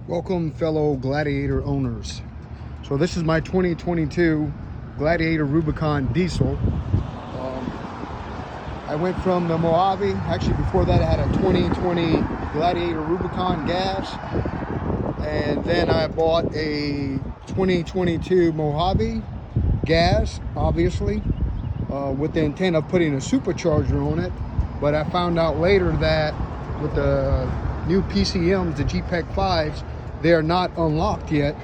Welcome, fellow Gladiator owners. So this is my 2022 Gladiator Rubicon diesel. I went from the Mojave. Actually, before that I had a 2020 Gladiator Rubicon gas, and then I bought a 2022 Mojave gas, obviously, with the intent of putting a supercharger on it. But I found out later that with the new PCMs, the GPEC 5s, they are not unlocked yet,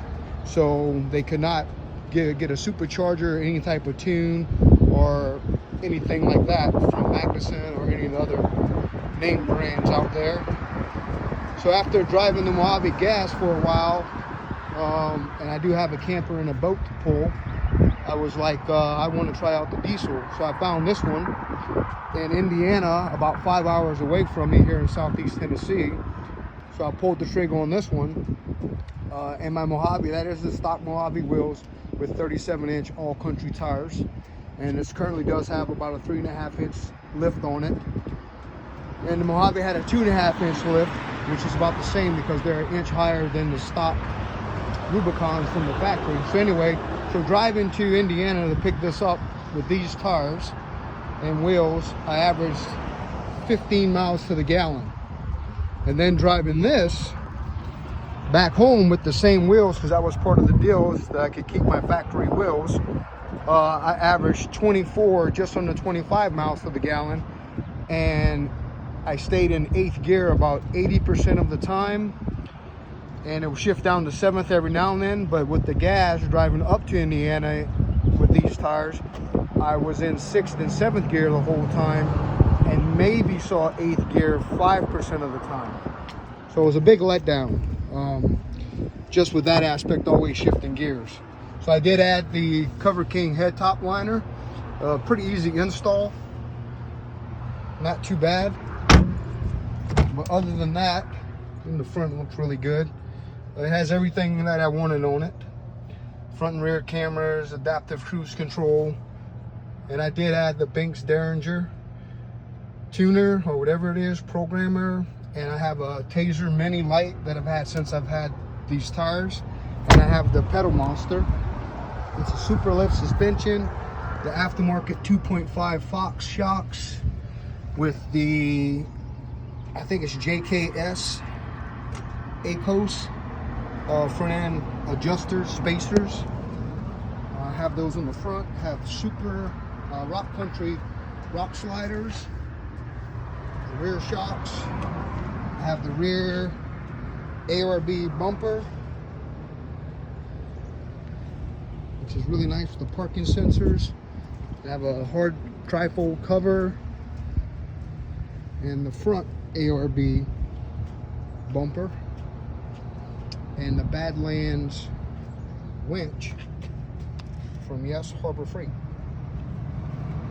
so they could not get a supercharger, any type of tune or anything like that from Magnuson or any of the other name brands out there. So after driving the Mojave gas for a while, and I do have a camper and a boat to pull, I was like, I want to try out the diesel. So I found this one in Indiana, about 5 hours away from me here in Southeast Tennessee. So I pulled the trigger on this one. And my Mojave, that is the stock Mojave wheels with 37-inch all-country tires. And this currently does have about a 3.5-inch lift on it. And the Mojave had a 2.5-inch lift, which is about the same because they're an inch higher than the stock Rubicons from the factory. So anyway, so driving to Indiana to pick this up with these tires and wheels, I averaged 15 miles to the gallon. And then driving this back home with the same wheels, because that was part of the deal, is that I could keep my factory wheels, I averaged 24, just under 25 miles to the gallon, and I stayed in 8th gear about 80% of the time, and it would shift down to 7th every now and then. But with the gas, driving up to Indiana with these tires, I was in 6th and 7th gear the whole time, and maybe saw 8th gear 5% of the time. So it was a big letdown, just with that aspect, always shifting gears. So I did add the Cover King head top liner, pretty easy install, not too bad. But other than that, in the front looks really good. It has everything that I wanted on it: front and rear cameras, adaptive cruise control, and I did add the Banks Derringer tuner or whatever it is, programmer. And I have a Tazer mini light that I've had since I've had these tires, and I have the pedal monster. It's a super lift suspension, the aftermarket 2.5 Fox shocks with the, I think it's JKS ACOS front end adjusters, spacers. I have those in the front. I have super rock country rock sliders, the rear shocks. I have the rear ARB bumper, which is really nice with the parking sensors. I have a hard trifold cover and the front ARB bumper and the Badlands winch from Harbor Freight.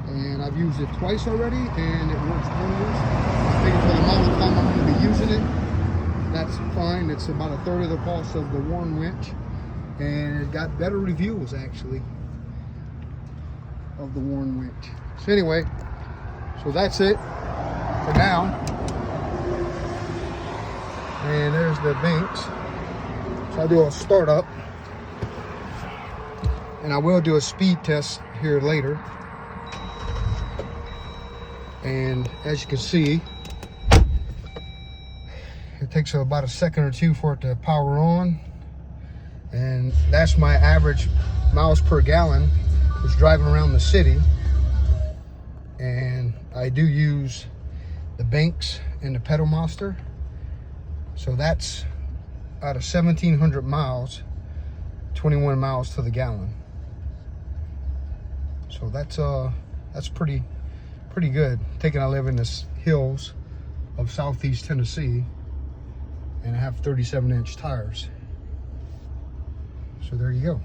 And I've used it twice already, and it works wonders. I think for the amount of time I'm going to be using it, that's fine. It's about 1/3 of the cost of the Warn winch, and it got better reviews actually of the Warn winch. So anyway, so that's it for now. And there's the Banks. So I'll do a startup, and I will do a speed test here later. And as you can see, it takes about a second or two for it to power on, and that's my average miles per gallon is driving around the city. And I do use the Banks and the pedal monster, so that's out of 1,700 miles, 21 miles to the gallon. So that's pretty good, taking I live in the hills of Southeast Tennessee and I have 37-inch tires. So there you go.